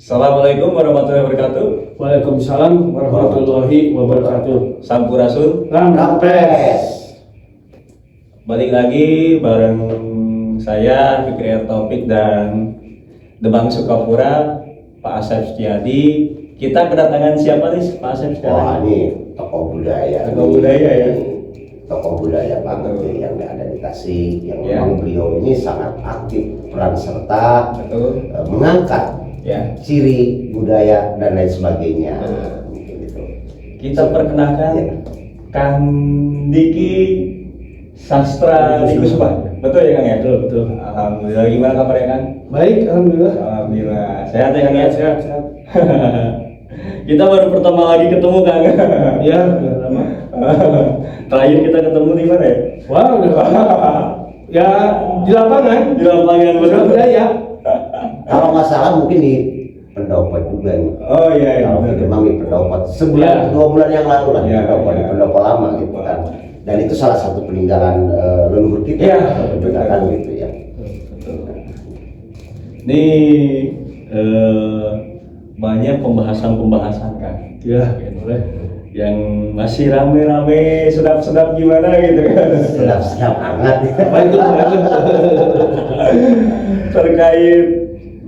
Assalamualaikum warahmatullahi wabarakatuh. Waalaikumsalam warahmatullahi wabarakatuh. Sampurasun. Rampes. Balik lagi bareng saya Fikri Taufik dan Demang Sukapura, Pak Asep Setiadi. Kita kedatangan siapa nih, Pak Asep sekarang? Wah, ini tokoh budaya. Tokoh budaya ya. Tokoh budaya banget Betul. yang ada di Tasik, yang Ya. memang beliau ini sangat aktif peran serta Betul. mengangkat Ya. ciri budaya dan lain sebagainya. Mungkin itu. Kita perkenalkan Ya. Kang Diki Sastra Dikusuma. Betul ya Kang ya? Betul, betul. Alhamdulillah, gimana kabarnya Kang? Baik, alhamdulillah. Alhamdulillah. Sehat ya Kang ya? Sehat, sehat. Kita baru pertama lagi ketemu Kang. Ya, udah lama. Terakhir kita ketemu di mana ya? Wah, udah lama. Ya, di lapangan. Di lapangan betul. Budaya. Kalau nggak salah mungkin di pendopo juga nih. Oh iya, iya. Kalau betul. memang di pendopo sebulan, Ya. 2 bulan yang lalu lah Ya, di ya. pendopo lama gitu kan. Dan itu salah satu peninggalan leluhur kita. Ya, juga betul. kan gitu ya. Betul. Ini banyak pembahasan kan. Ya, boleh. Yang masih rame-rame, sedap-sedap gimana gitu kan. Sedap-sedap hangat. Apa itu? Terkait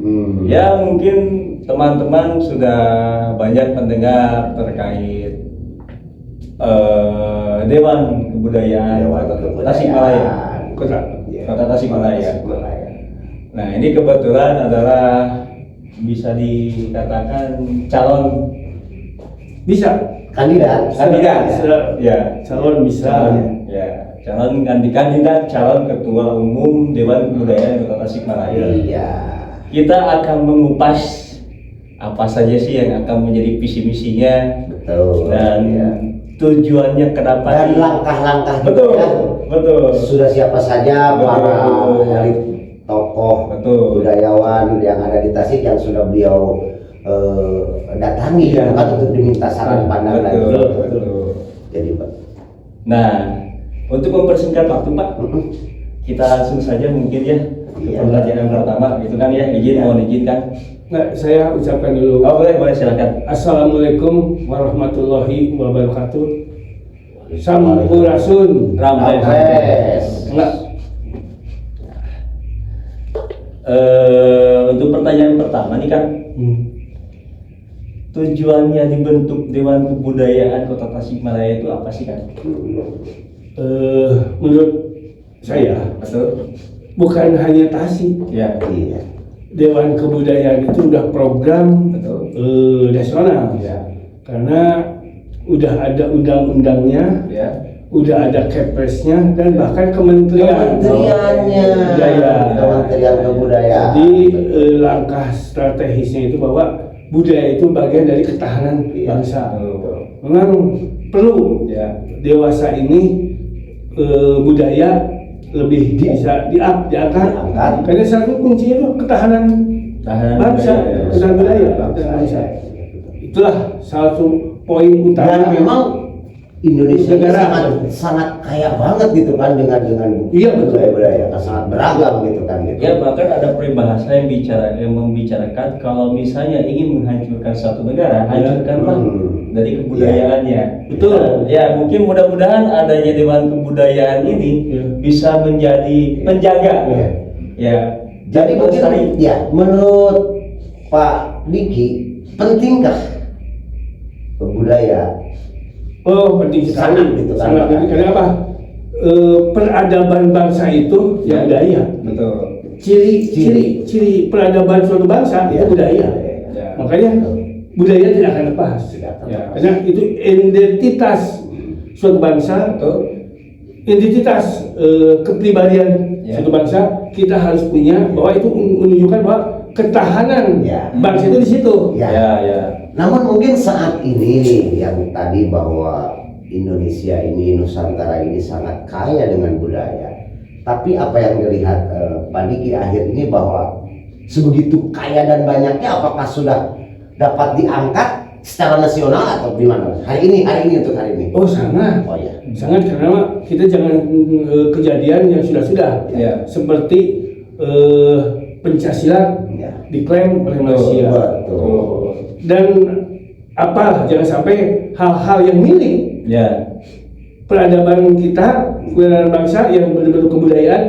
Hmm. ya mungkin teman-teman sudah banyak mendengar terkait Dewan Kebudayaan Dewan Kota Kebudayaan. Tasikmalaya. Ya. Kota Tasikmalaya. Tasikmalaya. Nah ini kebetulan adalah bisa dikatakan calon Bisa. Kandidat. ya Calon bisa. kandidat calon ketua umum Dewan Kebudayaan Kota Tasikmalaya. Iya. Kita akan mengupas apa saja sih yang akan menjadi visi misinya Betul. dan ya. tujuannya ke depan. Dan langkah-langkah Betul, ya. betul. Sudah siapa saja Betul. para elit tokoh Betul. budayawan yang ada di Tasik yang sudah beliau datangi Iya. kan untuk diminta saran pandangan dan Betul, Betul. betul. jadi Pak. Nah, untuk mempersingkat waktu Pak, Mm-mm. kita langsung saja mungkin ya ke Iya. pembelajaran pertama gitu kan ya, izin Iya. mohon izin kan. Nah, saya ucapkan dulu. Oh boleh, boleh silakan. Assalamualaikum warahmatullahi wabarakatuh. Sampurasun. Rampes. Enggak. Untuk pertanyaan pertama nih kan, tujuannya dibentuk Dewan Kebudayaan Kota Tasikmalaya itu apa sih kan? Menurut saya Betul? bukan hanya Tasik. Ya. Iya. Dewan Kebudayaan itu udah program Betul. nasional, Ya. karena udah ada undang-undangnya, Ya. udah ada kepresnya, dan bahkan kementerian. Kementeriannya. Budaya. Kementerian Kebudayaan. Jadi langkah strategisnya itu bahwa budaya itu bagian dari ketahanan Iya. bangsa. Betul. Memang perlu Ya. dewasa ini budaya lebih bisa diangkat, Diangkat. karena satu kuncinya itu ketahanan Tahanan bangsa, budaya, ya. ketahanan budaya Bangsa. dan bangsa. Itulah salah satu poin utama. Dan memang Indonesia ini Negara. sangat kaya banget gitu kan dengan Iya, betul. budaya sangat beragam gitu kan gitu. Ya bahkan ada peribahasa yang membicarakan kalau misalnya ingin menghancurkan suatu negara, hancurkanlah dari kebudayaannya. Betul. Ya mungkin mudah-mudahan adanya Dewan Kebudayaan ini Ya. bisa menjadi penjaga. Ya. Ya. Jadi mungkin melestari. ya menurut Pak Diki pentingkah budaya? Oh, penting sekali. Sangat gitu kan. Sangat penting. Karena apa? Peradaban bangsa itu ya budaya. Betul. Ciri peradaban suatu bangsa Ya. itu budaya. Ya. Makanya budaya tidak akan lepas. Tidak akan Ya. Karena itu identitas suatu bangsa, Betul. identitas kepribadian Ya. suatu bangsa kita harus punya, bahwa itu menunjukkan bahwa ketahanan Ya. bangsa itu di situ. Ya. Ya, ya. Namun mungkin saat ini nih yang tadi bahwa Indonesia ini, Nusantara ini sangat kaya dengan budaya. Tapi apa yang dilihat Pak Diki akhir ini bahwa sebegitu kaya dan banyaknya, apakah sudah dapat diangkat secara nasional atau gimana? Hari ini untuk hari ini. Oh sangat. Oh ya. Sangat, karena kita jangan kejadian yang sudah-sudah. Ya. Seperti Pencaksilat Ya. diklaim oleh Malaysia. Betul. Dan jangan sampai hal-hal yang milik Ya. peradaban kita, peradaban bangsa yang benar-benar kebudayaan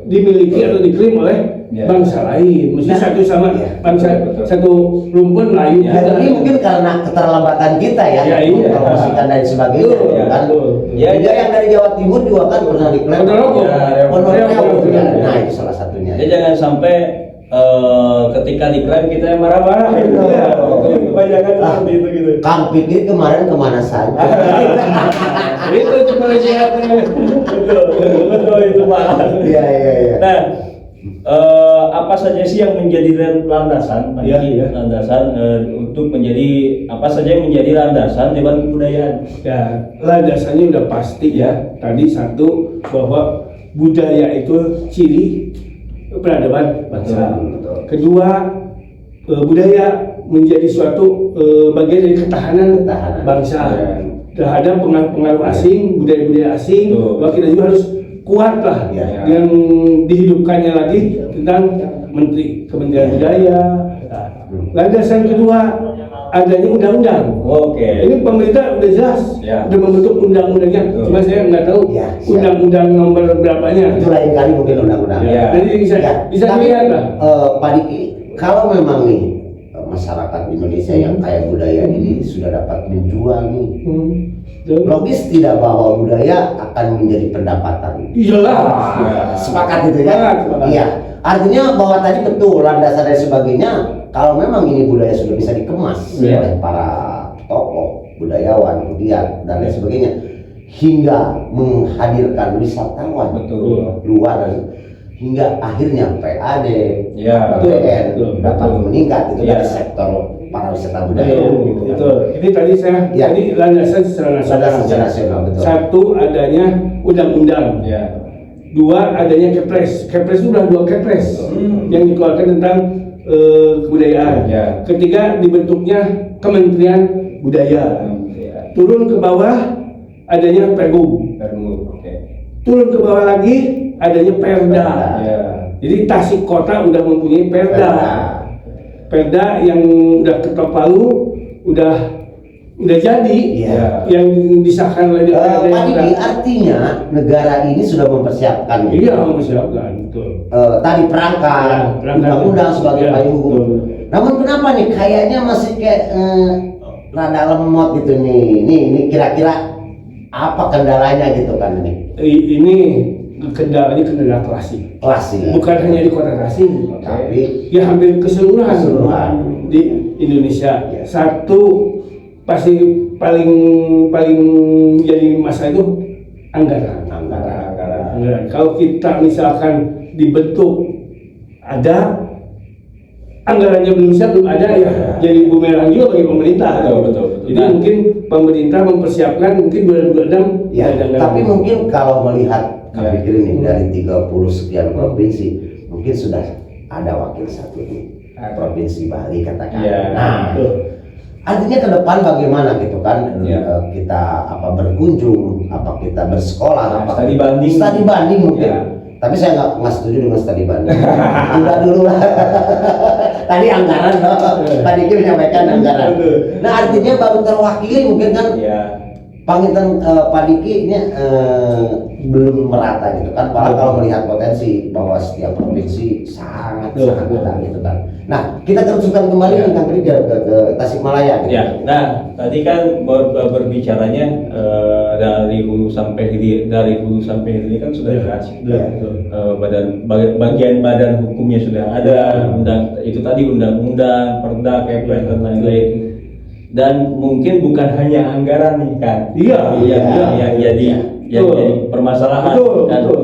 dimiliki atau diklaim oleh Ya. bangsa lain. Mesti Nah, satu sama iya. bangsa, Betul. satu rumpun Melayu. Ya, juga. Ini mungkin karena keterlambatan kita ya, Ya, iya. mempromosikan dan sebagainya, Betul, kan? betul. Ya, juga yang dari Jawa Timur juga kan pernah diklaim. Ponorogo. Ya, Ponorogo. Ya. Nah, itu salah satunya. Jadi jangan sampai ketika diklaim kita yang marah-marah gitu. Iya. Kebanyakan Ah. seperti itu gitu. Kang pikir kemarin kemana saja? Itu cuma sehatnya. Betul itu Pak. Iya, iya, iya. Nah, apa saja sih yang menjadi landasan, Pak Iya, Diki? iya. Landasan untuk menjadi apa saja yang menjadi landasan Dewan Kebudayaan? Ya, landasannya udah pasti ya. Tadi satu, bahwa budaya itu ciri peradaban bangsa. Betul. Kedua, budaya menjadi suatu bagian dari ketahanan Ketahanan. bangsa Ya. terhadap pengaruh asing, budaya-budaya asing. Betul. Bahwa kita juga harus kuat lah Ya. yang dihidupkannya lagi tentang Kementerian Budaya. Nah, landasan kedua, adanya undang-undang. Oke. Ini pemerintah udah jelas, Ya. udah membentuk undang-undangnya. Betul. Cuma saya nggak tahu Ya, siap. undang-undang nomor berapanya. Itu lain kali mungkin undang-undang. Ya. Jadi bisa Ya, bisa tapi, dilihat lah. Pak Diki, kalau memang nih masyarakat Indonesia yang kaya budaya ini sudah dapat menjual nih, logis tidak bahwa budaya akan menjadi pendapatan. Iyalah. Sepakat gitu ya? Sepakat. Iya. Artinya bahwa tadi betul landasan dan sebagainya. Kalau memang ini budaya sudah bisa dikemas Iya. oleh para tokoh, budayawan, pegiat dan lain sebagainya, hingga menghadirkan wisatawan Betul. luar dan hingga akhirnya PAD, Ya. PTN Betul. dapat Betul. meningkat itu Ya. dari sektor pariwisata budaya. Betul, gitu kan. betul. Ini tadi saya Ya. tadi landasan secara nasional. Landasan secara nasional, betul. Satu, adanya undang-undang. Ya. Dua, adanya Kepres. Kepres itu sudah 2 Kepres yang dikeluarkan tentang kebudayaan. Ya. Ketiga, dibentuknya Kementerian Budaya. Ya. Turun ke bawah, adanya Pergub. Perlu. Oke. Turun ke bawah lagi, adanya Perda. Ya. Jadi Tasik Kota udah mempunyai Perda. Perda yang udah ketok palu, udah jadi. Iya. Yang disahkan oleh DPRD. Pak Diki, artinya negara ini sudah mempersiapkan Iya, mempersiapkan, betul. tadi perangkat, Ya, perangkat. undang-undang sebagai Ya, payung hukum. betul. Namun kenapa nih kayaknya masih kayak rada lemot gitu nih. Ini kira-kira apa kendalanya gitu kan ini? Ini kendala klasik. Klasik. Bukan hanya di kota Tasik, Tapi ya hampir keseluruhan Keseluruhan. di Indonesia. Ya. Satu pasti paling jadi masalah itu anggaran. anggaran. Kalau kita misalkan dibentuk ada anggarannya belum siap, belum ada ya, jadi bumerang juga bagi pemerintah. Betul. Jadi mungkin pemerintah mempersiapkan mungkin 2026 Ya, ada anggaran. tapi mungkin kalau melihat Ya. pikir ini dari 30 sekian provinsi, mungkin sudah ada wakil satu di provinsi Bali katakan. Ya. Nah, Betul. artinya ke depan bagaimana gitu kan? Ya. Kita berkunjung, kita bersekolah, Ya, studi banding. Studi banding mungkin. Ya. Tapi saya nggak setuju dengan studi banding. Tunda dulu lah. Tadi anggaran, Pak Diki menyampaikan anggaran. Betul. Nah, artinya baru terwakili mungkin kan? Ya. Pangitan Pak Diki ini belum merata gitu kan. Padahal kalau melihat potensi bahwa setiap provinsi sangat ada gitu kan. Nah, kita teruskan kembali Ya. tentang ke Tasikmalaya. Gitu. Ya, nah tadi kan berbicaranya dari hulu sampai hilir kan sudah jelas. Ya. Bagian badan hukumnya sudah ada, itu tadi undang-undang, perda, kepres dan lain-lain. Dan mungkin bukan hanya anggaran nih kan, Iya. yang jadi permasalahan. Betul, Dan betul.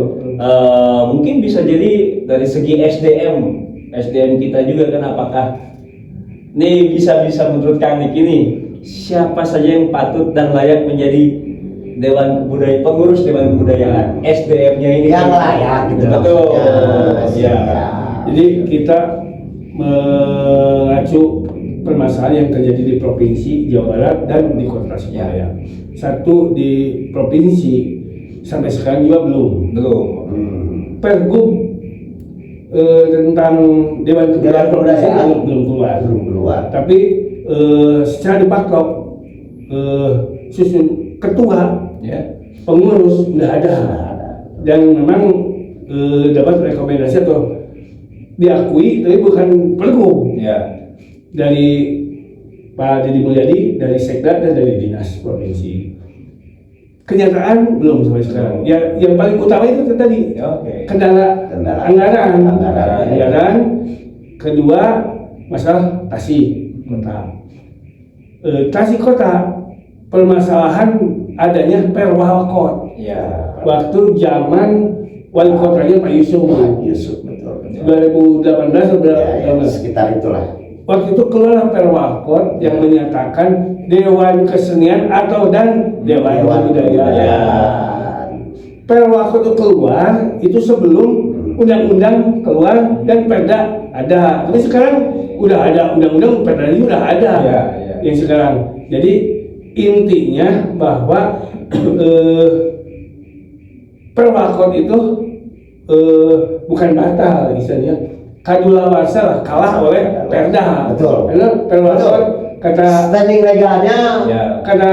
mungkin bisa jadi dari segi SDM kita juga kan, apakah nih bisa menurut Kang Nik ini siapa saja yang patut dan layak menjadi pengurus Dewan Kebudayaan, SDM-nya ini Yang layak gitu. betul. Ya. Ya. Jadi kita mengacu permasalahan yang terjadi di provinsi Jawa Barat dan di Kota Tasikmalaya. Satu, di provinsi sampai sekarang juga belum. Belum. Pergub tentang Dewan Kebudayaan Provinsi belum keluar. Belum keluar. Tapi secara de facto susun ketua, Ya. pengurus sudah ada. Dan memang dapat rekomendasi atau diakui, tapi bukan pergub Ya. dari Pak Deddy Mulyadi, dari Sekda dan dari Dinas Provinsi. Kenyataan belum sampai sekarang. Ya, yang paling utama itu tadi Oke. kendala anggaran. Anggaran. Kedua masalah Tasik kota. Tasik kota permasalahan adanya perwalkot. Ya. Waktu zaman wali kotanya Pak Yusuf. Yusuf betul. 2018 atau Ya, berapa? sekitar itulah. Waktu itu keluar perwalkot yang menyatakan Dewan Kesenian atau dan Dewan Kebudayaan. Ya. Perwalkot itu keluar itu sebelum undang-undang keluar dan perda ada. Tapi sekarang udah ada undang-undang, perda ini udah ada. Ya. Yang sekarang. Jadi intinya bahwa perwalkot itu bukan batal istilahnya. Kadulawarsa lah, kalah oleh perda. Betul. Karena perwalkot kata Standing legalnya Ya. kata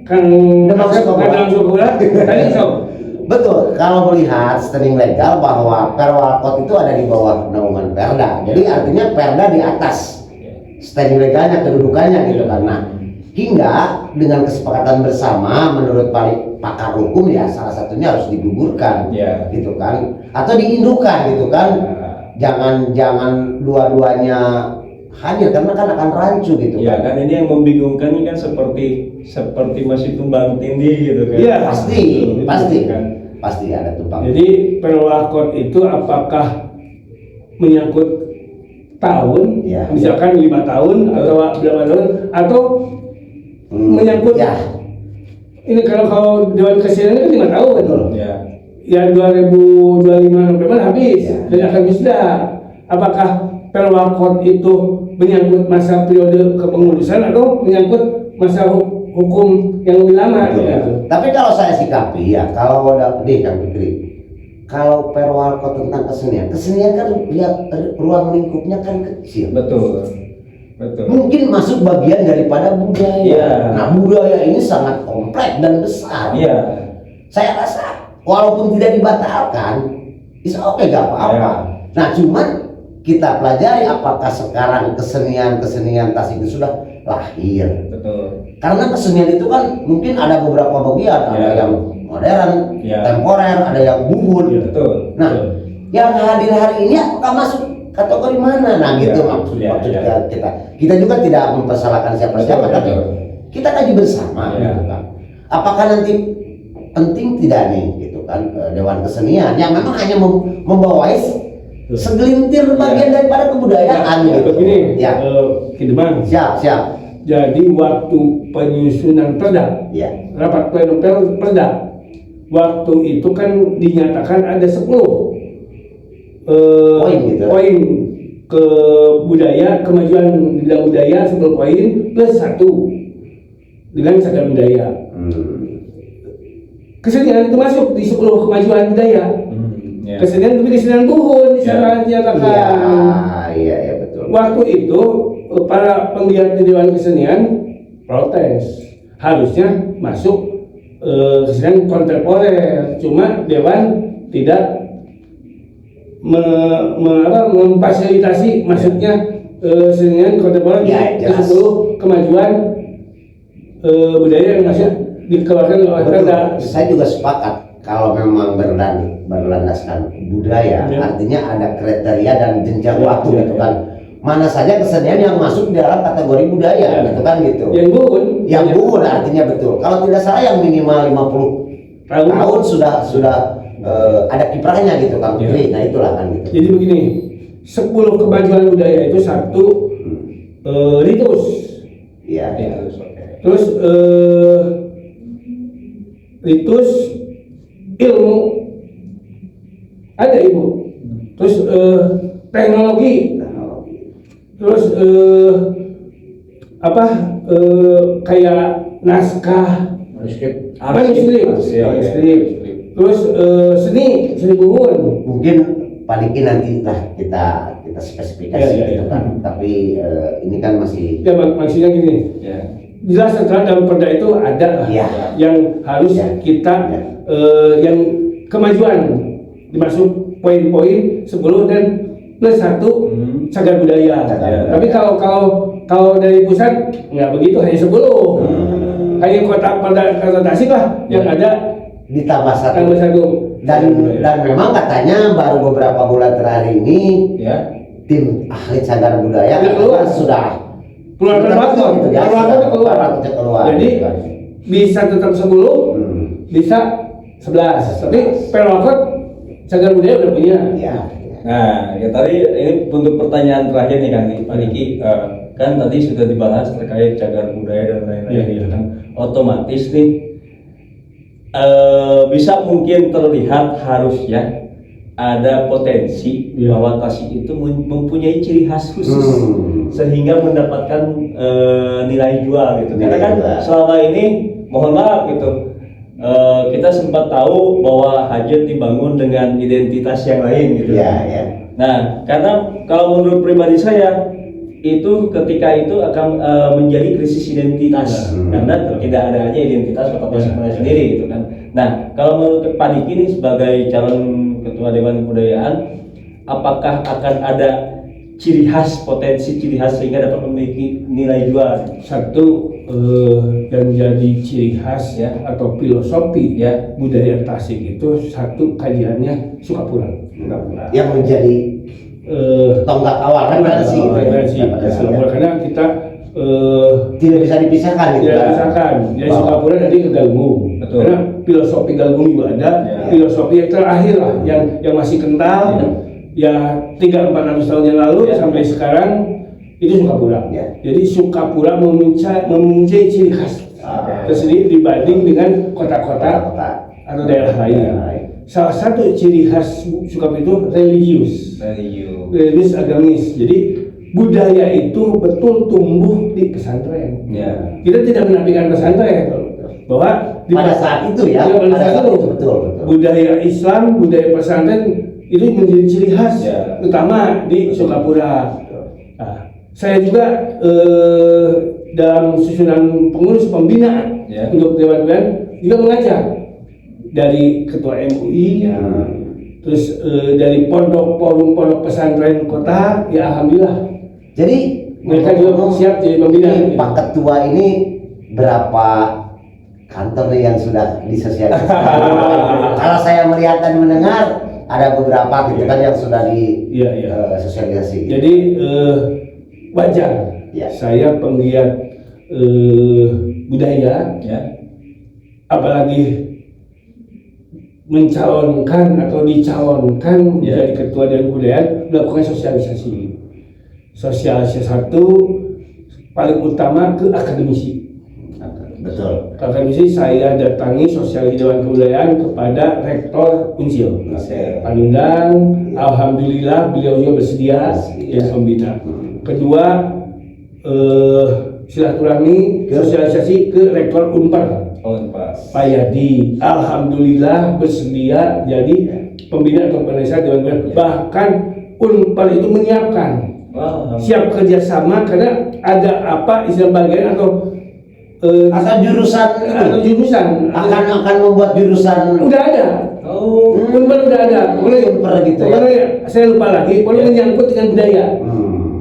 Kang Demang Sukura tadi so. betul. Kalau melihat standing legal bahwa perwalkot itu ada di bawah naungan perda. Jadi artinya perda di atas standing legalnya, kedudukannya gitu karena hingga dengan kesepakatan bersama menurut pakar hukum ya salah satunya harus digugurkan Ya. gitu kan atau diindukan gitu kan. Jangan dua-duanya hadir karena kan akan rancu gitu Ya kan ini yang membingungkan ini kan seperti masih tumbang tindih gitu kan. Iya, pasti kan. pasti ada tumpang. Jadi perwalkot itu apakah menyangkut tahun, Ya. misalkan 5 tahun atau berapa tahun, atau menyangkut ya ini kalau Dewan Kesenian kan 5 tahun betul. Ya. Ya 2025 November habis Ya. dan akan wisuda. Apakah perwalkot itu menyangkut masa periode kepengurusan atau menyangkut masa hukum yang lebih lama? betul. Gitu. Tapi kalau saya sikapi ya kalau ada Kang Fikri, kalau perwalkot tentang kesenian kan ya ruang lingkupnya kan kecil. Betul. Mungkin masuk bagian daripada budaya. Iya. Nah, budaya ini sangat kompleks dan besar. Iya. Saya rasa walaupun tidak dibatalkan, is oke gak apa-apa. Ya. Nah, cuman kita pelajari apakah sekarang kesenian Tasik itu sudah lahir. Betul. Karena kesenian itu kan mungkin ada beberapa bagian, ada Ya. yang modern, Ya. temporer, ada yang buhun. Betul. Nah, yang hadir hari ini apakah masuk kategori mana? Nah, gitu Ya. maksud Ya, ya. kita juga tidak mempersalahkan siapa-siapa, Betul, tapi betul. kita kaji bersama Ya. gitu kan. Apakah nanti penting tidak nih gitu kan Dewan Kesenian yang memang hanya membawai segelintir bagian daripada kebudayaan gitu. Begini, Ya. Kidemang. Siap. Jadi waktu penyusunan perda, Ya. rapat pleno perda, waktu itu kan dinyatakan ada 10 Poin gitu. poin ke budaya, kemajuan di bidang budaya 10 poin plus 1 dengan cagar budaya. Kesenian itu masuk di 10 kemajuan budaya. Ya. Kesenian tapi kesenian buhun di sana dinyatakan. Iya betul. Waktu itu para penggiat di Dewan Kesenian protes, harusnya masuk kesenian kontemporer, cuma Dewan tidak memfasilitasi masuknya kesenian kontemporer Ya, ke jelas. 10 kemajuan budaya yang masuk dikeluarkan oleh perda. Saya juga sepakat kalau memang berlandaskan budaya, Ya. artinya ada kriteria dan jenjang Ya, waktu ya, gitu ya. kan. Mana saja kesenian yang masuk di dalam kategori budaya, Ya. gitu kan gitu. Yang buhun, Yang buhun artinya betul. Kalau tidak salah yang minimal 50 tahun sudah ada kiprahnya gitu Kang Ya. Fikri. Nah itulah kan gitu. Jadi begini, 10 kemajuan budaya itu satu ritus. Iya. Terus ritus ilmu ada ibu. Terus teknologi. Terus kayak naskah, manuskrip. Terus seni buhun. Mungkin Pak Diki nanti lah kita spesifikasi Ya, ya, gitu ya. kan. Tapi ini kan masih Ya maksudnya gini, Ya. jelas setelah dalam perda itu ada lah Ya. yang harus Ya. kita Ya. yang kemajuan dimaksud poin-poin 10 dan plus 1 cagar budaya. Cagar Ya. budaya. Tapi kalau dari pusat nggak begitu, hanya 10. Hanya kota Tasik lah yang ada ditambah tambah satu. 1. Dan memang katanya baru beberapa bulan terakhir ini Ya. tim ahli cagar budaya Udah keluar. sudah keluar termasuk, gitu ya, keluar. keluar. Jadi bisa tetap 10, bisa 11. Tapi Perwakot cagar budaya udah punya. Ya. Nah, ya tadi ini untuk pertanyaan terakhir nih Kang Pak Diki, kan tadi sudah dibahas terkait cagar budaya dan lain-lain. Iya, iya. Kan otomatis nih bisa mungkin terlihat harusnya ada potensi Iya. bahwa Tasik itu mempunyai ciri khas khusus sehingga mendapatkan nilai jual gitu. Karena Nilai kan jual. selama ini mohon maaf gitu. Kita sempat tahu bahwa Hajat dibangun dengan identitas yang lain gitu. Ya, ya. Nah, karena kalau menurut pribadi saya itu ketika itu akan menjadi krisis identitas karena tidak adanya identitas Kota Tasikmalaya sendiri gitu kan. Nah, kalau menurut Pak Diki ini sebagai calon ketua Dewan Kebudayaan, apakah akan ada ciri khas, potensi ciri khas sehingga dapat memiliki nilai jual? Satu yang jadi ciri khas Ya. atau filosofi Ya. budaya Tasik itu satu kajiannya Sukapura. Yang menjadi tonggak awal kan sih. Karena kita Tidak bisa dipisahkan gitu. tidak misalkan dari Sukapura tadi ke Galunggung. Betul. Karena filosofi Galunggung juga ada, Ya. filosofi yang terakhir lah, yang masih kental, ya 300-400 tahun yang lalu Ya. sampai sekarang itu Sukapura. Ya. Jadi Sukapura mempunyai ciri khas tersendiri dibanding dengan kota-kota atau daerah lain. Salah satu ciri khas Sukapura itu religius agamis. Jadi budaya itu betul tumbuh di pesantren. Ya. Kita tidak menafikan pesantren bahwa Pada saat itu ya, pada pada saat saat itu itu, betul. budaya Islam, budaya pesantren itu menjadi ciri khas Ya. utama di Sukapura. Nah, saya juga dalam susunan pengurus pembina Ya. untuk Dewan juga mengajak dari ketua MUI, terus dari pondok pesantren kota, ya alhamdulillah Jadi mereka juga siap jadi pembina. ini Pak Ketua ini berapa kantor nih yang sudah disosialisasikan? Kalau saya melihat dan mendengar ada beberapa gitu kan yang sudah Iya, iya. disosialisasi. Jadi wajar Ya. saya penggiat budaya, Ya. apalagi mencalonkan atau dicalonkan Ya. menjadi ketua Dewan Kebudayaan, melakukan sosialisasi. Sosialisasi satu paling utama ke akademisi. Betul. Ke akademisi saya datangi sosialisasi Dewan Kebudayaan kepada Rektor Unsil. Pak Nundang, alhamdulillah beliau juga bersedia Bersedia. jadi pembina. Kedua, silaturahmi sosialisasi ke Rektor Unpar. Pak Yadi, alhamdulillah bersedia jadi pembina atau penasehat Dewan Kebudayaan. Bahkan Unpar itu menyiapkan siap kerjasama karena ada apa istilah bagian atau Asal jurusan atau jurusan akan membuat jurusan udah ada. Unpar udah ada. Unpar gitu ya. Pokoknya saya lupa lagi. Pokoknya menyangkut dengan budaya.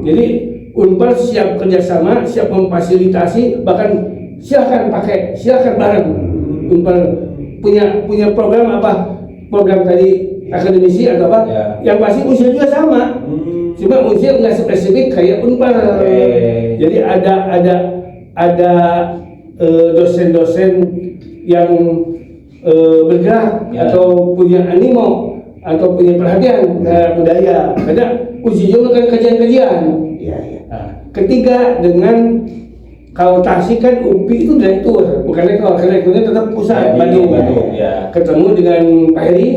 Jadi Unpar siap kerjasama, siap memfasilitasi, bahkan silahkan pakai, silahkan bareng. Unpar punya program apa? Program tadi akademisi atau apa? Ya. Yang pasti usia juga sama. Cuma usia nggak spesifik kayak Unpar. Jadi ada dosen-dosen yang bergerak atau punya animo atau punya perhatian terhadap budaya. Karena usia juga kan kajian-kajian. Iya, iya. Nah, ketiga dengan kalau Tasik kan UPI itu direktur, bukan rektor, karena rektornya tetap pusat Bandung. Ya. Ketemu dengan Pak Heri,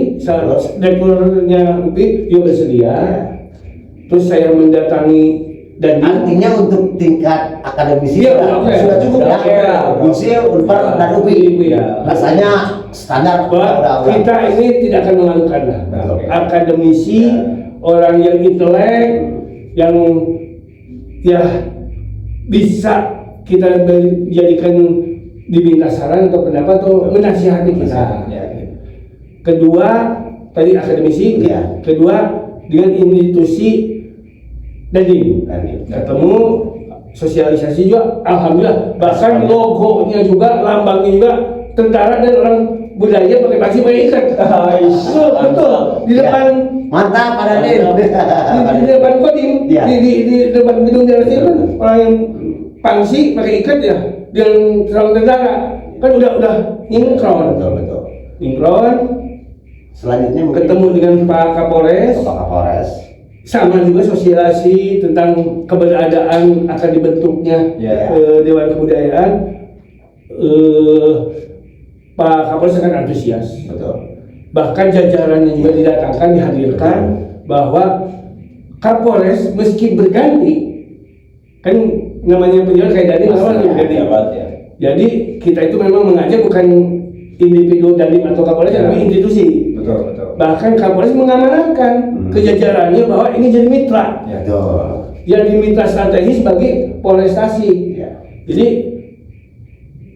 direkturnya UPI, dia bersedia. Terus saya mendatangi dan Artinya untuk tingkat akademisi Iya, sudah, oke. sudah cukup Sudah, ya. oke. Unsil, Unpar, dan UPI. Ya. Rasanya standar bahwa udah. kita ini tidak akan memalukan lah. Betul. Akademisi orang yang intelek, yang ya bisa kita jadikan diminta saran atau pendapat atau menasihati kita. Ya. Kedua tadi akademisi, Ya. kedua dengan institusi Dandim. Ketemu sosialisasi juga, alhamdulillah. Bahkan logonya juga, lambangnya juga tentara dan orang budaya pakai baju pakai ikat. Betul. Di depan Mantap Pak Dandim. di depan Kodim, Ya. di depan gedung daerah itu kan orang yang pangsi pakai ikat ya, dengan serang tentara kan udah inkron. Betul. Inkron. Selanjutnya mungkin Ketemu dengan Pak Kapolres. Pak Kapolres. Sama juga sosialisasi tentang keberadaan akan dibentuknya Ya. Dewan Kebudayaan. Pak Kapolres sangat antusias. Betul. Bahkan jajarannya juga didatangkan, dihadirkan bahwa Kapolres meski berganti, kan namanya penjabat kayak tadi lawan berganti. Ya. Jadi kita itu memang mengajak bukan individu Dandim atau Kapolres, tapi institusi. Betul. Bahkan Kapolres mengamanatkan ke jajarannya bahwa ini jadi mitra. Ya. Betul. Jadi mitra strategis bagi Polrestasi. Ya. Jadi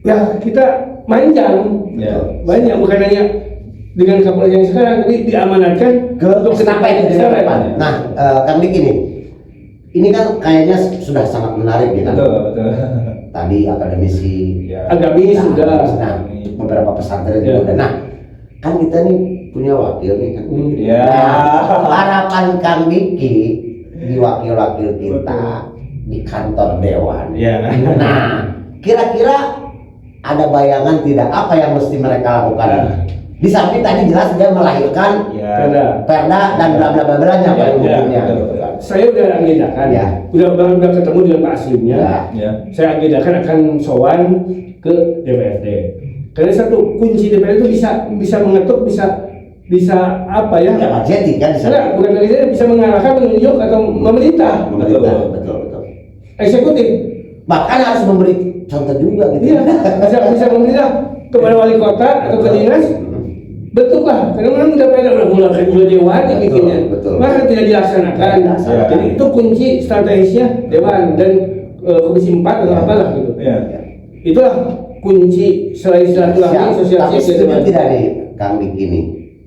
ya kita manjang, Ya. banyak bukan hanya dengan Kapolres yang sekarang, tapi diamanatkan Ke estafet ke depan. Nah, Kang Diki ini kan kayaknya sudah sangat menarik ya kan. Betul. Tadi akademisi, Ya. agamis sudah. nah, beberapa pesantren Ya. juga. Nah, kan kita nih punya wakil nih kan. Ya. Nah, harapan Kang Diki di wakil-wakil kita di kantor dewan. Ya. Nah, kira-kira ada bayangan tidak apa yang mesti mereka lakukan? Di samping tadi jelas dia melahirkan Ya. perda dan bla bla bla blanya pada umumnya. betul. Saya udah agendakan, Ya. udah ketemu dengan Pak Aslimnya. Ya. Saya agendakan akan sowan ke DPRD. Karena satu kunci DPRD itu bisa mengetuk, bisa apa ya? Ya budgeting kan di sana. Enggak, bukan dari saya, bisa mengarahkan, menunjuk atau memerintah. Betul. Eksekutif. Bahkan harus memberi contoh juga gitu. Iya, bisa memerintah kepada wali kota atau ke dinas. Betul lah, karena memang udah mulai juga dewan yang bikinnya, Betul. maka tidak dilaksanakan. Tidak dilaksanakan. Jadi itu kunci strategisnya dewan dan komisi 4 atau apalah gitu. Ya. Itulah kunci selain silaturahmi Siap. Tapi sosialisasi setuju dewan. tidak nih Kang Diki ini?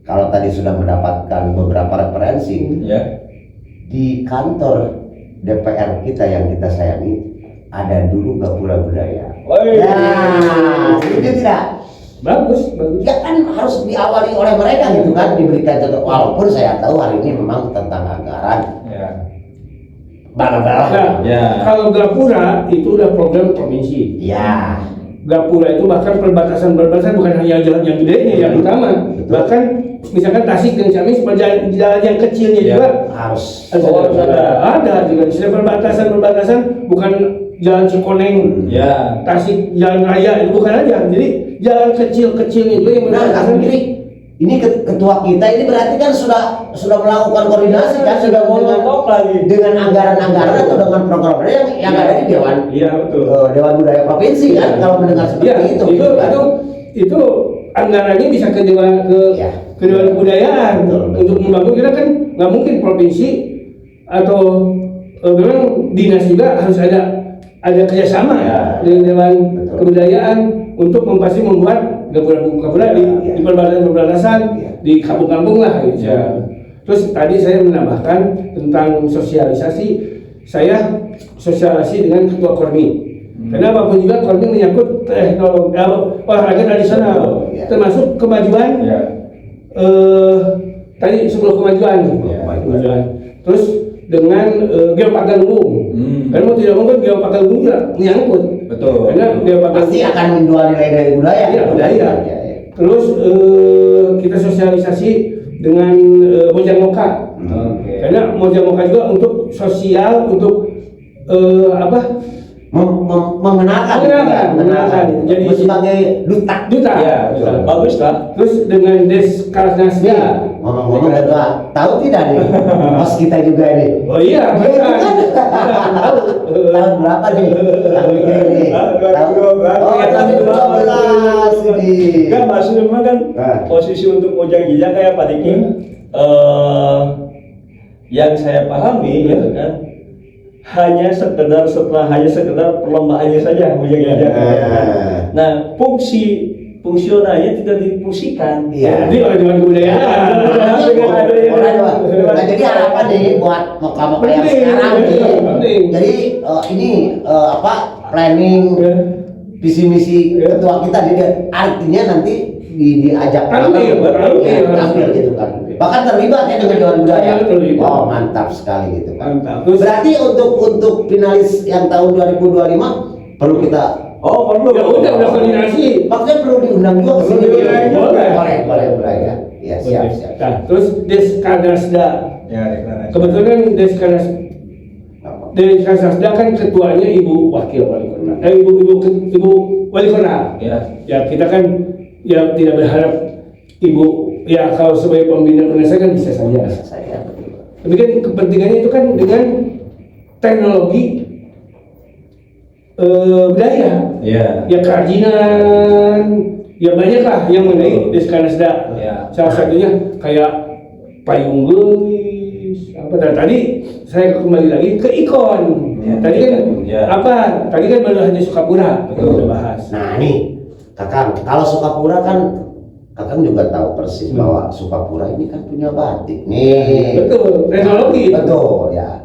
Kalau tadi sudah mendapatkan beberapa referensi Ya. di kantor DPR kita yang kita sayangi ada dulu Gapura Budaya. Woi. Nah, setuju tidak? Bagus. Ya kan harus diawali oleh mereka gitu kan, diberikan contoh. Walaupun saya tahu hari ini memang tentang anggaran Ya. Nah, Ya. kalau Gapura itu udah program provinsi. Ya. Gapura itu bahkan perbatasan bukan hanya jalan yang gedenya yang utama, Betul. bahkan misalkan Tasik dan Ciamis jalan yang kecilnya Ya. juga Harus. ada juga di sini perbatasan bukan jalan Cikoneng, Ya. Tasik, jalan raya itu bukan aja. Jadi jalan kecil-kecilnya juga yang Nah, berbatasan. Kang Diki, ini ketua kita ini berarti kan sudah melakukan koordinasi kan sudah dengan anggaran-anggaran atau dengan program-program yang ada di dewan Iya, betul. Dewan Budaya Provinsi kan kalau mendengar seperti Ya, itu. itu, gitu kan. itu anggarannya bisa ke dewan Ya. ke dewan kebudayaan Betul. untuk membangun. Kita kan nggak mungkin provinsi atau memang dinas juga harus ada kerjasama Ya. dengan dewan Betul. kebudayaan untuk pasti membuat gapura Ya. di perbatasan Ya. di kampung-kampung lah gitu. Ya. Terus tadi saya menambahkan tentang sosialisasi, saya sosialisasi dengan ketua Kormi. Karena apapun juga Kormi menyangkut olahraga tradisional, Ya. termasuk kemajuan Ya. tadi sebelum kemajuan. Ya. Kemajuan. Terus dengan Geopagalunggung. Karena mau tidak mau kan Geopagalunggung juga menyangkut. Betul. Karena Geopagalunggung Pasti akan menjual nilai-nilai budaya. Iya, budaya. Ya. Terus kita sosialisasi dengan Mojang Moka. Oke. Karena Mojang Moka juga untuk sosial, untuk Mengenalkan. Jadi sebagai duta. Ya, betul. Bagus lah. Terus dengan Deskarnasda. Ngomong-ngomong ketua, tahu tidak nih bos kita juga ini? Oh iya, benar. Tahun berapa nih? Tahun ini. Oh, tahun 2012 ini. Kan maksudnya memang kan Nah. posisi untuk Mojang Jijak kayak Pak Diki yang saya pahami gitu kan, hanya sekedar perlombaannya saja menjaga. Nah, fungsionalnya tidak difungsikan. Iya. Jadi orang kebudayaan. Nah, jadi harapan nih buat moka-moka yang sekarang nih. Penting. Jadi ini planning visi misi ketua kita, jadi artinya nanti diajak tampil gitu kan. Bahkan terlibat ya dengan Dewan Budaya. Terlibat. Oh, mantap sekali gitu kan. Mantap. Berarti untuk finalis yang tahun 2025 perlu kita Perlu. Ya udah koordinasi. maksudnya perlu diundang juga ke sini. Boleh. Boleh ya, siap. Nah, terus Deskanasda. Ya, deklarasi. Kebetulan Deskanasda kan ketuanya Ibu Wakil Wali Kota. Ibu Wali Kota. Ya. Ya kita kan ya tidak berharap Ibu ya kalau sebagai pembina UNESA kan bisa saja. Saya Tapi kan kepentingannya itu kan dengan teknologi budaya. Ya. Ya kerajinan, ya banyak lah yang mengenai Deskanasda. Ya. Salah satunya kayak payung gelis. Tadi saya kembali lagi ke ikon. Ya, Tadi kan ya. Tadi kan baru hanya Sukapura kita udah bahas. Nah nih, Kakang, kalau Sukapura kan Kakang juga tahu persis bahwa Sukapura ini kan punya batik nih. Betul, teknologi. Betul ya.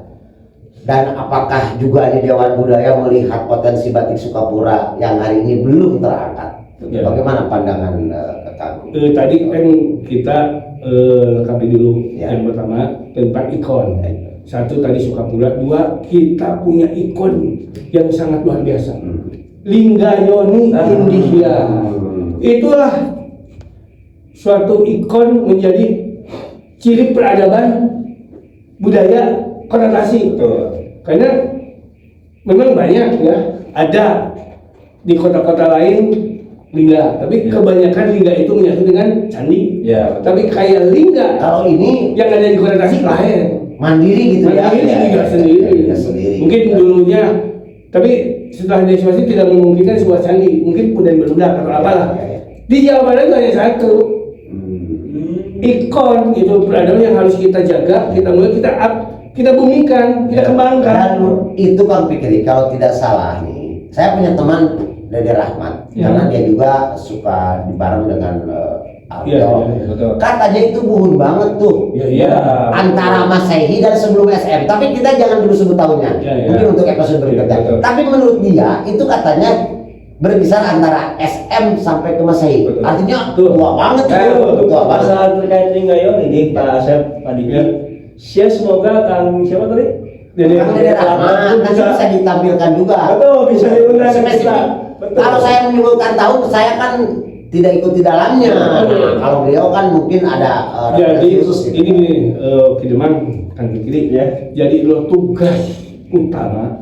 Dan apakah juga di Dewan Budaya melihat potensi batik Sukapura yang hari ini belum terangkat? Ya. Bagaimana pandangan Kakang? Tadi kan kita lengkapi dulu Ya. yang pertama tentang ikon. Satu tadi Sukapura, dua kita punya ikon yang sangat luar biasa. Linggayoni India. Itulah suatu ikon menjadi ciri peradaban budaya konotasi. Betul. Karena memang banyak ya, ada di kota-kota lain lingga, tapi kebanyakan lingga itu menyatu dengan candi. Ya. Tapi kayak lingga Kalau ini yang ada di konotasi lain. mandiri gitu ya? Mandiri juga sendiri. Liga sendiri. Mungkin dulunya, tapi setelah desuasi tidak memungkinkan sebuah candi, mungkin kemudian beludak atau apalah. Di Jawa Barat itu hanya satu ikon itu peradaban yang harus kita jaga, kita mulai kita bumikan, kita kembangkan. Dan itu Kang Fikri, kalau tidak salah nih, saya punya teman Dede Rahmat, karena dia juga suka dibareng dengan Aldo. Betul. Katanya itu buhun banget tuh. Iya. Antara Masehi dan sebelum SM. Tapi kita jangan dulu sebut tahunnya. Ya. Mungkin untuk episode berikutnya. Betul. Tapi menurut dia itu katanya berkisar antara SM sampai ke Masehi. Betul. Artinya Betul. tua banget itu. Untuk Tua banget. masalah terkait Linggayon ini Pak Asep, Pak Diki, saya semoga Kang siapa tadi? Kang Dede Rahmat nanti bisa ditampilkan juga. Betul, bisa diundang Spesifik. Betul. Kalau saya menyebutkan tahun, saya kan tidak ikut di dalamnya. Nah, kalau beliau kan mungkin ada Jadi referensi khusus gitu. ini gini, Kideman kan kiri Ya. Jadi lo tugas utama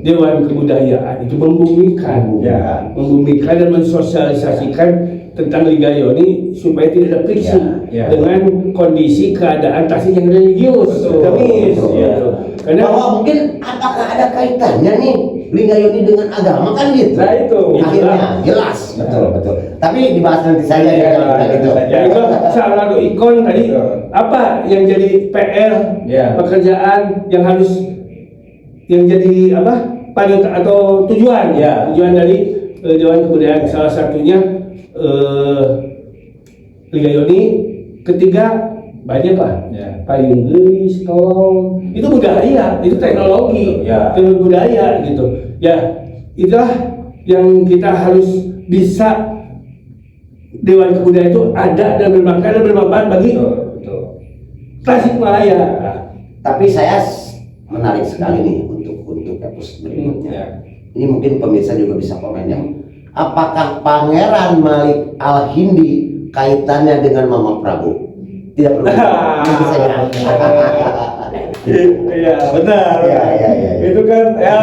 Dewan Kebudayaan itu membumikan, Ya. membumikan dan mensosialisasikan tentang Ligayoni supaya tidak ada friksi Ya. dengan kondisi keadaan Tasik yang religius. Betul. Gamis, Betul. gitu. Karena Bahwa mungkin apakah ada kaitannya nih Lingayoni dengan agama kan gitu. Nah itu. Akhirnya jelas, betul. Tapi dibahas nanti saja Ya, ya, gitu. ya itu salah satu ikon tadi Betul. apa yang jadi PR Ya. pekerjaan yang harus yang jadi apa pada atau tujuan Ya. tujuan dari Dewan Kebudayaan salah satunya Ligayoni, ketiga banyak lah Ya. payung gelis, tolong itu budaya, itu teknologi, Ya. itu budaya gitu ya. Itulah yang kita harus bisa Dewan Kebudayaan itu ada dan bermanfaat bagi Betul. Tasikmalaya. Tapi saya menarik sekali nih untuk episode berikutnya. Ya. Ini mungkin pemirsa juga bisa komen ya. Apakah Pangeran Malik Al-Hindi kaitannya dengan Mama Prabu? Tidak perlu. Itu saja. Iya, benar. Iya. Itu kan ya.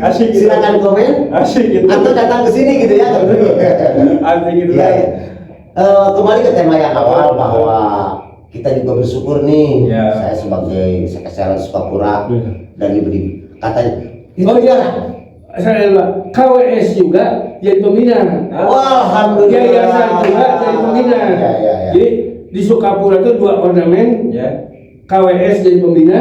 Asik gitu. Silakan komen Asik gitu. atau datang ke sini gitu ya. Asik gitu. Iya. Kembali ke tema yang awal bahwa kita juga bersyukur nih. Ya. Saya sebagai sekretaris Sukapura dan diberi katanya. Oh iya, saya lupa. KWS juga jadi pembina. Wah, alhamdulillah. Yayasan juga jadi pembina. Ya. Jadi di Sukapura itu 2 ornamen, Ya. KWS jadi pembina,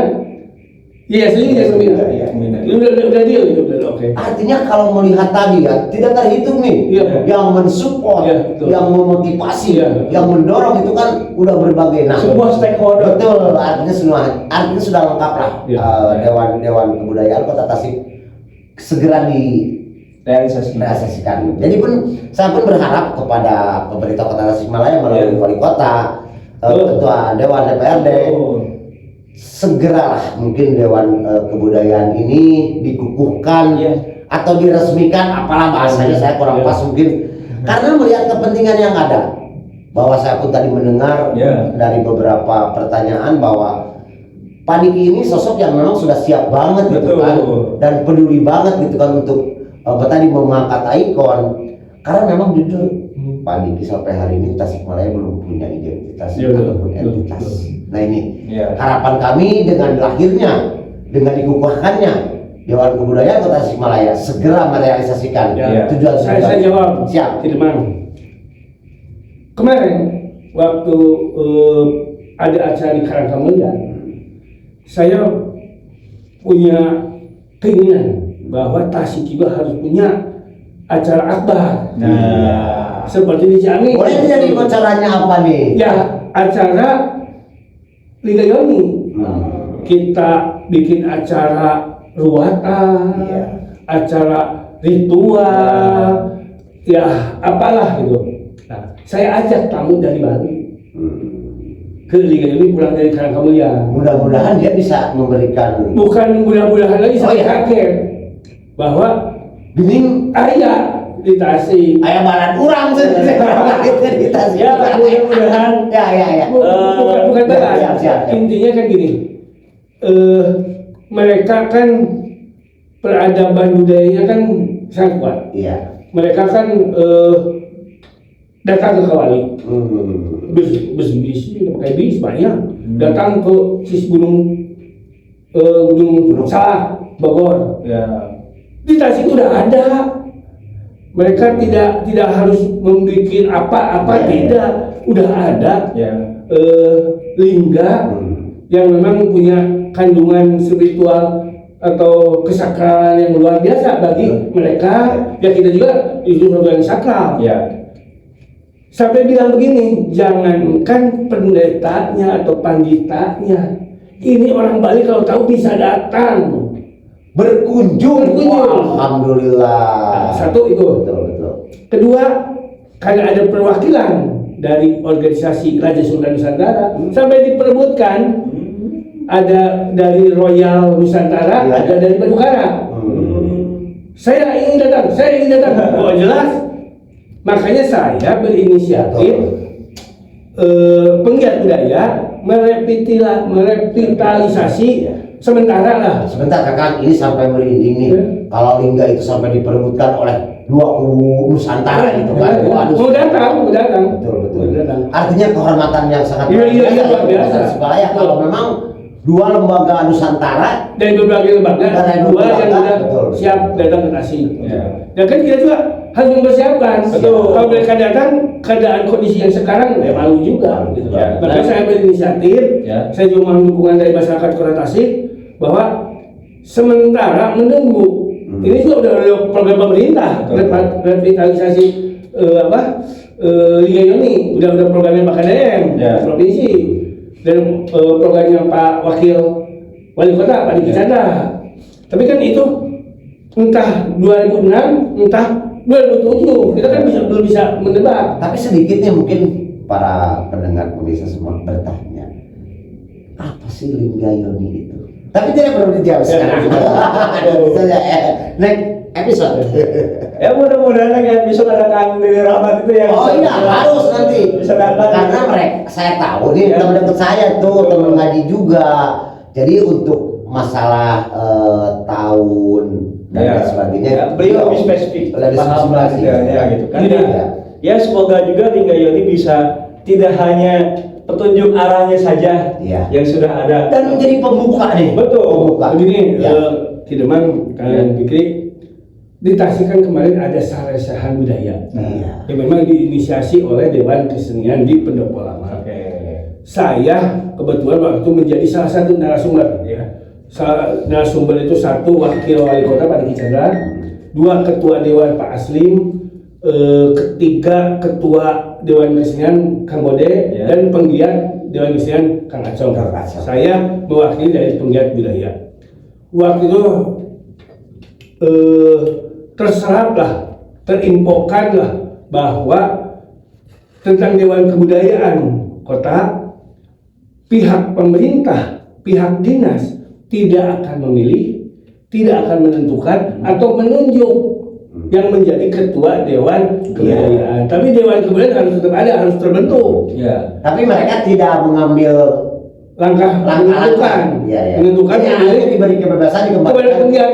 ISI jadi pembina. Iya, pembina. Udah deal itu, udah oke. Artinya kalau melihat tadi ya, tidak terhitung nih. Iya. Yang mensupport, Iya, betul. yang memotivasi, Iya. yang mendorong itu kan udah berbagai. Nah, Sebuah stakeholder. betul, artinya sudah lengkap lah. Iya. Dewan Kebudayaan Kota Tasik segera Realisasi. realisasikan. Jadi pun saya pun berharap kepada pemerintah Kota Tasikmalaya melalui wali kota, ketua Dewan DPRD, segeralah mungkin Dewan Kebudayaan ini dikukuhkan atau diresmikan, apalah bahasanya saya kurang pas mungkin, karena melihat kepentingan yang ada. Bahwa saya pun tadi mendengar dari beberapa pertanyaan bahwa Pak Diki ini sosok yang memang sudah siap banget gitu kan, dan peduli banget gitu kan untuk tadi mengangkat ikon, karena memang jujur Pak Diki sampai hari ini Tasikmalaya belum punya identitas ataupun entitas. Nah ini harapan kami dengan lahirnya, dengan dikukuhkannya Dewan Kebudayaan Kota Tasikmalaya segera merealisasikan tujuan. Saya jawab. Siap. Tidak. Kemarin waktu ada acara di Karangkamulia, saya punya keinginan bahwa Tasik juga harus punya acara akbar. Nah, Seperti di Ciamis. Boleh jadi acaranya apa nih? Ya, acara Liga Yoni. Kita bikin acara ruatan, acara ritual, ya apalah gitu. Nah, saya ajak tamu dari Bali ke Liga Yoni pulang dari Karangkamulia. Mudah-mudahan dia bisa memberikan. Bukan mudah-mudahan lagi, saya kaget bahwa Bening ayah di Tasik. ayah barat kurang sih di Tasik. ya mudah-mudahan Ya. Bukan barat. Siap. Intinya kan gini, mereka kan peradaban budayanya kan sangat kuat. Iya. Mereka kan datang ke Kawali, bis pakai bis banyak, datang ke sisi gunung Salah, Bogor. Di Tasik udah ada. Mereka tidak harus membuat apa-apa, tidak, udah ada lingga yang memang punya kandungan spiritual atau kesakralan yang luar biasa bagi mereka. Ya kita juga itu sesuatu yang sakral. Sampai bilang begini, jangankan pendetanya atau panditanya, ini orang Bali kalau tahu bisa datang Berkunjung. Berkunjung. Alhamdulillah. Satu itu. Betul. Kedua, karena ada perwakilan dari organisasi Raja Sultan Nusantara, sampai diperebutkan ada dari Royal Nusantara, ada dari Badukara. Saya ingin datang. Oh jelas. Makanya saya berinisiatif penggiat budaya merevitalisasi sementara lah. Sebentar kakak, ini sampai merinding nih. Kalau lingga itu sampai diperebutkan oleh 2 kubu Nusantara itu kan. Mau datang. Betul. Artinya kehormatan yang sangat Iya, luar biasa. Supaya kalau memang 2 lembaga Nusantara dari berbagai lembaga, Dari dua yang lembaga, sudah betul. siap datang ke Tasik. Dan kan kita juga harus mempersiapkan. Kalau mereka datang, keadaan kondisi yang sekarang ya malu juga. Gitu. Makanya saya berinisiatif, saya juga mohon dukungan dari masyarakat Kota Tasik bahwa sementara menunggu. Ini juga udah ada program pemerintah, revitalisasi Liga Yoni, udah programnya Pak KDM provinsi, dan programnya Pak Wakil Wali Kota Pak Diki Chandra. Tapi kan itu entah 2006, entah 2007, kita kan belum bisa menebak. Tapi sedikitnya mungkin para pendengar pemirsa semua bertanya, apa sih Lingga Yoni itu? Tapi tidak perlu dijawab sekarang. Next episode. Ya mudah-mudahan episode ada Kang Diri Rahmat itu yang Oh iya, harus nanti. bisa datang. Karena mereka, saya tahu nih teman dekat saya tuh, teman ngaji juga. Jadi untuk masalah tahun dan lain sebagainya, beliau lebih spesifik, paham lah gitu kan. Ya semoga juga Lingga Yoni bisa tidak hanya petunjuk arahnya saja yang sudah ada dan menjadi pembuka nih. Betul. Pembuka. Begini, Kideman, kalian pikir di Tasik kan kemarin ada saresahan budaya yang memang diinisiasi oleh Dewan Kesenian di Pendopo Lama. saya kebetulan waktu itu menjadi salah satu narasumber. Ya. Narasumber itu satu wakil wali kota Pak Diki Chandra, dua ketua dewan Pak Aslim, ketiga ketua dewan kesenian Kang Bode, dan penggiat dewan kesenian Kang Acong. Saya mewakili dari penggiat budaya. Waktu itu terseraplah, terinfokanlah bahwa tentang dewan kebudayaan kota, pihak pemerintah, pihak dinas tidak akan memilih, tidak akan menentukan atau menunjuk yang menjadi ketua dewan kebudayaan. Tapi dewan kebudayaan harus tetap ada, harus terbentuk. Ya. Tapi mereka tidak mengambil Langkah menentukan, menentukan hanya diberi kebebasan kepada penggiat.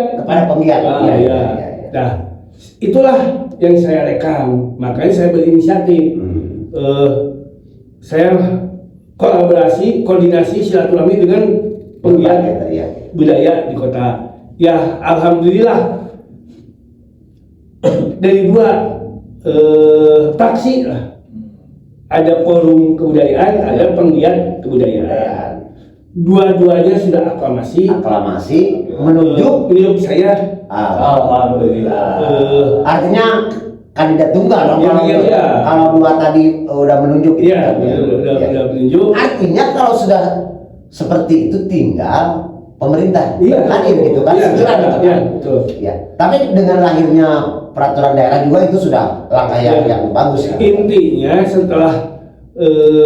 Iya. Nah, itulah yang saya rekam. Makanya saya berinisiatif. Saya kolaborasi, koordinasi, silaturahmi dengan penggiat budaya di kota. Ya, alhamdulillah dari dua taksi lah, ada forum kebudayaan, ada penggiat kebudayaan. Dua-duanya sudah aklamasi menunjuk saya. Alhamdulillah. Artinya kandidat tunggal dong. Kalau dua tadi udah menunjuk. Iya, udah menunjuk. Artinya kalau sudah seperti itu tinggal pemerintah hadir gitu kan, segera gitu kan. Betul. Ya. Tapi dengan lahirnya peraturan daerah juga itu sudah langkah yang bagus. Intinya setelah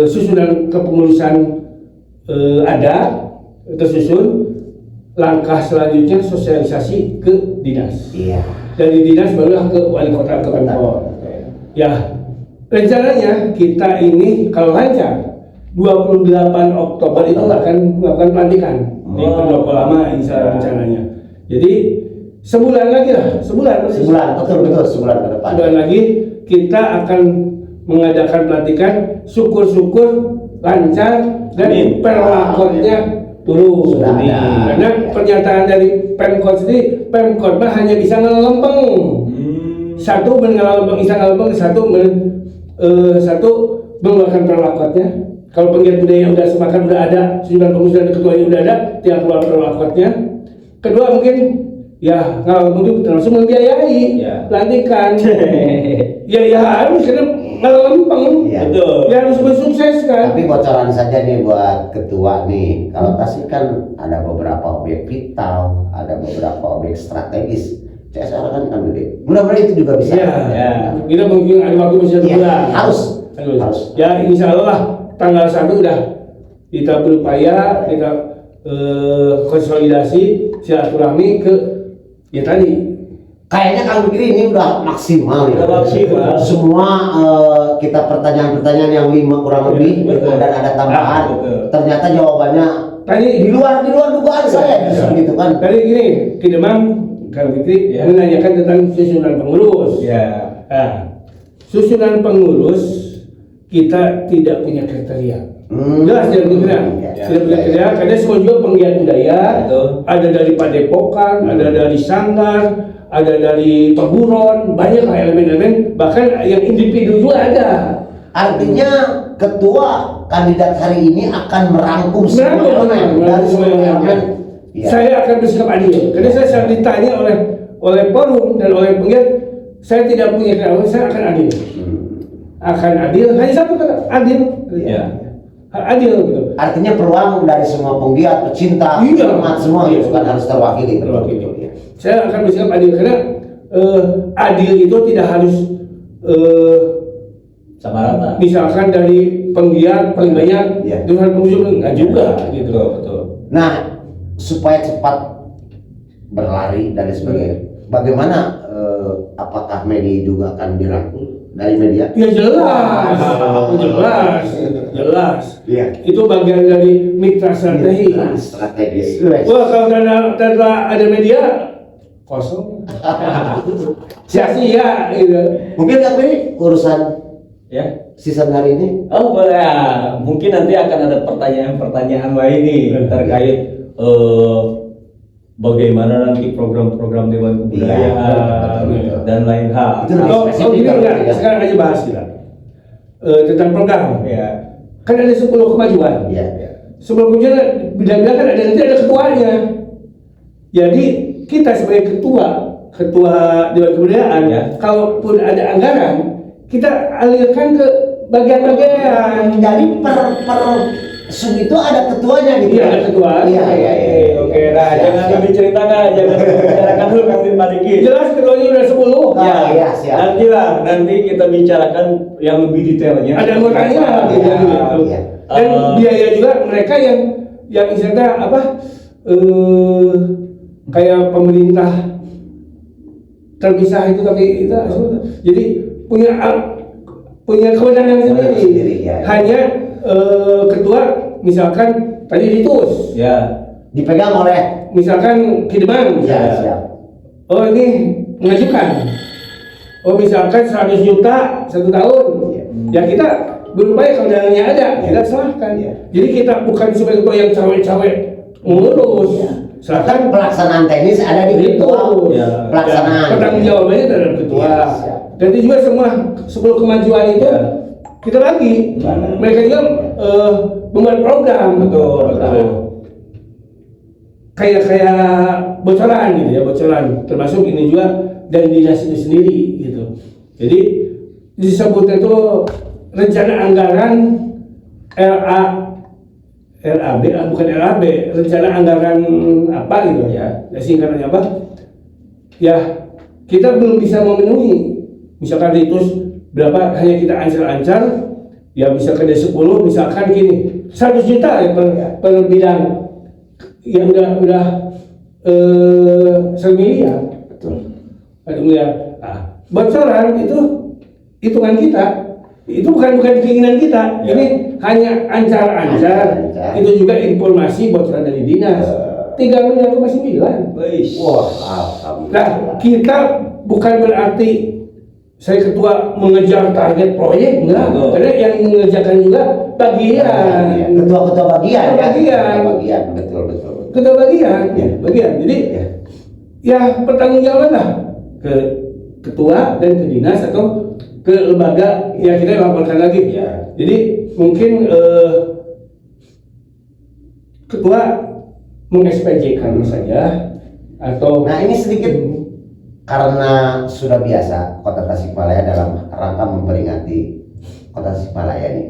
susunan kepengurusan ada tersusun, langkah selanjutnya sosialisasi ke dinas. Iya. Dari dinas barulah ke wali kota, ke Pemkot. Ya, rencananya kita ini kalau lancar 28 Oktober itu akan melakukan pelantikan di Pendopo Lama, insya Allah rencananya. Jadi sebulan lagi lah, sebulan betul sebulan ke depan. Sebulan lagi kita akan mengadakan pelantikan, syukur-syukur lancar dan perlakuannya turun. Karena pernyataan dari Pemkot sendiri, Pemkot mah hanya bisa ngelempeng. Satu ngelempeng, satu mengeluarkan perlakuannya. Kalau penggiat budaya udah sepakat, udah ada susunan pengurusan ketuanya udah ada, tinggal keluar perlakuannya. Kedua mungkin ya ngelempeng langsung membiayai pelantikan. ya harus karena ngelempeng. Betul. Ya harus bersukses kan. Tapi bocoran saja nih buat ketua nih. Kalau Tasik kan ada beberapa objek vital, ada beberapa objek strategis. CSR kan gede. Mudah-mudahan itu juga bisa. Ya. Kita mungkin ada waktu masih bulan. Harus. Ya insya Allah tanggal 1 udah kita berupaya, kita konsolidasi silaturahmi ke ya tadi. Kayaknya Kang Fikri ini udah maksimal ya. Semua kita pertanyaan-pertanyaan yang 5 kurang lebih dan ada tambahan. Ternyata jawabannya tadi di luar dugaan saya gitu kan. Tadi gini, Kidemang Kang Fikri menanyakan tentang susunan pengurus. Nah, susunan pengurus kita tidak punya kriteria. Jelas tidak punya kriteria. Karena semua juga penggiat budaya. Ada dari Padepokan, ada dari Sanggar, ada dari Teguron, banyak elemen-elemen, bahkan yang individu juga ada. Artinya ketua kandidat hari ini akan merangkum semua elemen. Saya akan bersikap adil. Karena saya sering ditanya oleh forum dan oleh penggiat, saya tidak punya kewenangan, saya akan adil. Akan adil, hanya satu kata, adil. Adil gitu. Artinya peluang dari semua penggiat, pecinta, umat semua itu kan harus terwakili. Saya akan bersikap adil karena adil itu tidak harus sama rata. Misalkan dari penggiat paling banyak, dengan pengusung enggak juga gitu. Betul. Nah, supaya cepat berlari dan sebagainya. Bagaimana apakah media juga akan dirangkul dari media? Ya jelas. Iya. Itu bagian dari mitra strategis. Wah, kalau ada media kosong. Sia-sia gitu. Mungkin kami urusan season hari ini. Oh boleh. Mungkin nanti akan ada pertanyaan lain nih terkait bagaimana nanti program-program Dewan Kebudayaan dan lain hal. Ini enggak, sekarang aja bahas kita tentang program. kan ada 10 kemajuan. Iya. 10 kemajuan bidang-bidang kan ada, nanti ada ketuanya. Jadi kita sebagai ketua Dewan Kebudayaan, Ya. kalaupun ada anggaran, kita alirkan ke bagian-bagian. Jadi per sub itu ada ketuanya gitu. Iya, ada ketua. Iya. Oke, nah Siap, jangan siap. diceritakan, jangan dibicarakan dulu Kang Diki. Jelas ketuanya udah 10. Ya, iya, siap. Nanti kita bicarakan yang lebih detailnya. Ada anggotanya gitu. Iya. Dan biaya juga mereka yang misalnya apa kayak pemerintah terpisah itu, tapi itu jadi punya kewenangan sendiri. Sendiri, ya. Hanya ketua misalkan tadi ditus, Ya. Dipegang oleh. misalkan Kideman, Ya, siap. oh ini mengajukan, oh misalkan 100 juta 1 tahun, ya kita berupaya kalau dananya ada, kita serahkan. Ya. Jadi kita bukan sebagai ketua yang cawe-cawe ngurus, serahkan Pelaksanaan teknis ada di itu. ketua. Ya. Pelaksanaan. Pertanggung jawabannya terhadap ketua. Ya, siap. Dan itu juga semua 10 kemajuan itu Ya. kita bagi. Mereka juga membuat program. Betul. Kayak bocoran gitu ya, bocoran. Termasuk ini juga dari dinas itu sendiri gitu. Jadi disebutnya itu rencana anggaran RAB, bukan RAB, rencana anggaran apa gitu Ya. singkatannya apa? Ya kita belum bisa memenuhi. Misalkan itu berapa hanya kita ancar-ancar, ya bisa ke 10, misalkan gini 100 juta ya per bidang yang udah 1 miliar. Betul. 1 miliar. Nah, bocoran itu hitungan kita. Itu bukan keinginan kita. Ya. Ini hanya ancar-ancar. Ancar-ancar. Itu juga informasi bocoran dari dinas. 3,9 miliar. Wih. Wah, alhamdulillah. Nah, kita bukan berarti saya ketua mengejar target proyek, enggak. Betul. Karena yang mengerjakan juga bagian. Ketua-ketua bagian Ketua ya. bagian. Ketua bagian, betul. Ketua bagian, Ya. bagian. Jadi Ya. ya bertanggung jawab lah ke ketua dan ke dinas atau ke lembaga yang kita laporkan lagi. Ya. Jadi mungkin ketua meng-SPJ-kan saja atau Nah, ini sedikit karena sudah biasa Kota Tasikmalaya dalam rangka memperingati Kota Tasikmalaya ini.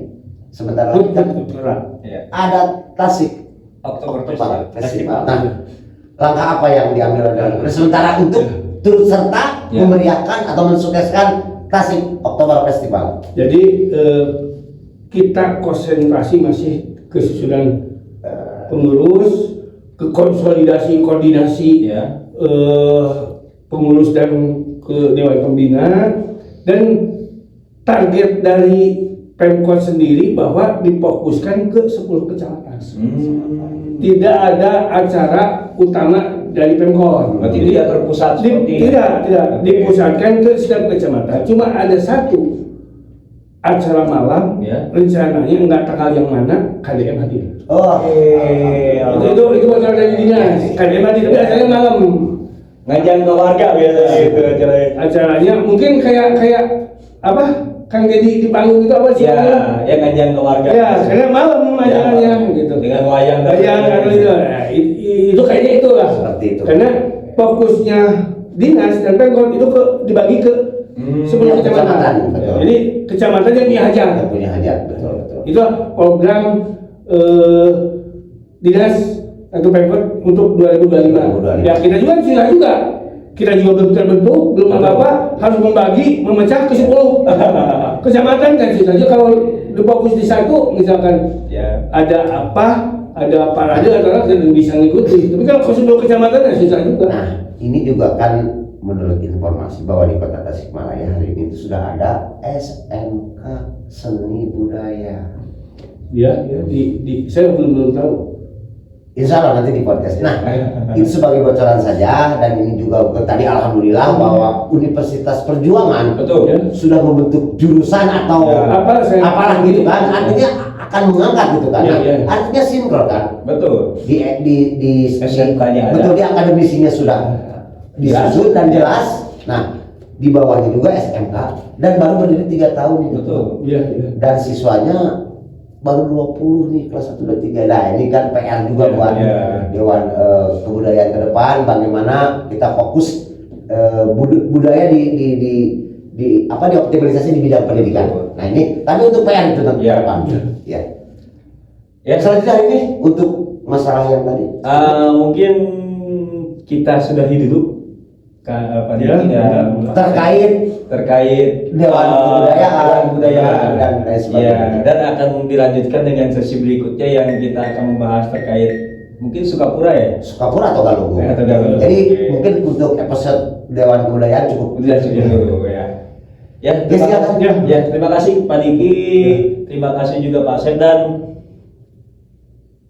Sebentar lagi kan Ya. ada Tasik Oktober Festival. Nah, langkah apa yang diambil oleh sementara untuk turut serta Ya. memeriahkan atau mensukseskan Tasik Oktober Festival? jadi kita konsentrasi masih ke susunan pengurus, ke konsolidasi koordinasi Ya. pengurus dan ke Dewan Pembina, dan target dari Pemkot sendiri bahwa difokuskan ke 10 kecamatan. Tidak ada acara utama dari Pemkot. Berarti tidak terpusat seperti Tidak dipusatkan ke setiap kecamatan. Cuma ada satu acara malam, Ya. rencananya nggak tanggal yang mana KDM hadir. Oh, Itu bocoran dari dinas. KDM hadir, tapi acaranya malam. ngajak ke warga biasanya gitu acaranya. Acaranya mungkin kayak apa? Kang Deddy di panggung itu apa sih? Ya, ya ngajak ke warga. Ya, karena malam acaranya gitu. Dengan wayang Wayang itu. Nah, itu kayaknya itulah. Seperti itu. Karena fokusnya dinas dan Pemkot itu dibagi ke 10 Ya, kecamatan, kecamatan. betul. Jadi kecamatan yang punya hajat. yang punya hajat, betul. Itu program dinas atau Pemkot untuk 2025. 2025. Ya kita juga susah juga. Kita juga belum terbentuk, belum apa-apa, harus membagi, memecah ke 10 kecamatan kan susah aja kalau difokus di satu, misalkan Ya. ada parade atau apa dan bisa ngikuti. Tapi kalau ke 10 kecamatan ya susah juga. Nah, ini juga kan menurut informasi bahwa di Kota Tasikmalaya hari ini itu sudah ada SMK Seni Budaya. Ya, saya belum tahu. Insya Allah nanti di podcast. Nah, itu sebagai bocoran saja, dan ini juga tadi alhamdulillah bahwa Universitas Perjuangan Betul. Ya. sudah membentuk jurusan atau Ya. apalah gitu kan, artinya akan mengangkat gitu kan. Ya, Nah, ya. artinya sinkron kan. Betul. Di SMK-nya ada. betul, di akademisinya sudah disusun dan jelas. Nah, di bawahnya juga SMK dan baru berdiri 3 tahun itu. Betul. Iya. Dan siswanya baru 20 nih kelas 1 dan 3. Nah, ini kan PR juga Ya, buat ya. Dewan Kebudayaan ke depan, bagaimana kita fokus budaya dioptimalisasi di bidang pendidikan. Nah, ini tapi untuk PR itu nanti Ya. ke depan. Ya. Ya, Selanjutnya ini untuk masalah yang tadi. mungkin kita sudahi dulu Pak Diki dan terkait Dewan Kebudayaan dan lain sebagainya. ya, dan akan dilanjutkan dengan sesi berikutnya yang kita akan membahas terkait mungkin Sukapura ya. Sukapura atau Galunggung. Atau Galunggung. Jadi Oke. mungkin untuk episode Dewan Kebudayaan cukup. Udah sudah dulu ya. Ya, silakan. terima kasih Pak Diki, terima kasih juga Pak Asep, dan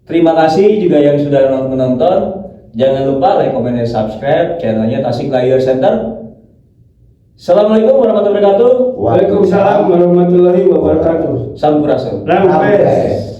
terima kasih juga yang sudah menonton. Jangan lupa like, comment, dan subscribe channelnya Tasik Layar Center. Assalamualaikum warahmatullahi wabarakatuh. Waalaikumsalam warahmatullahi wabarakatuh. Sampurasun. Rampes.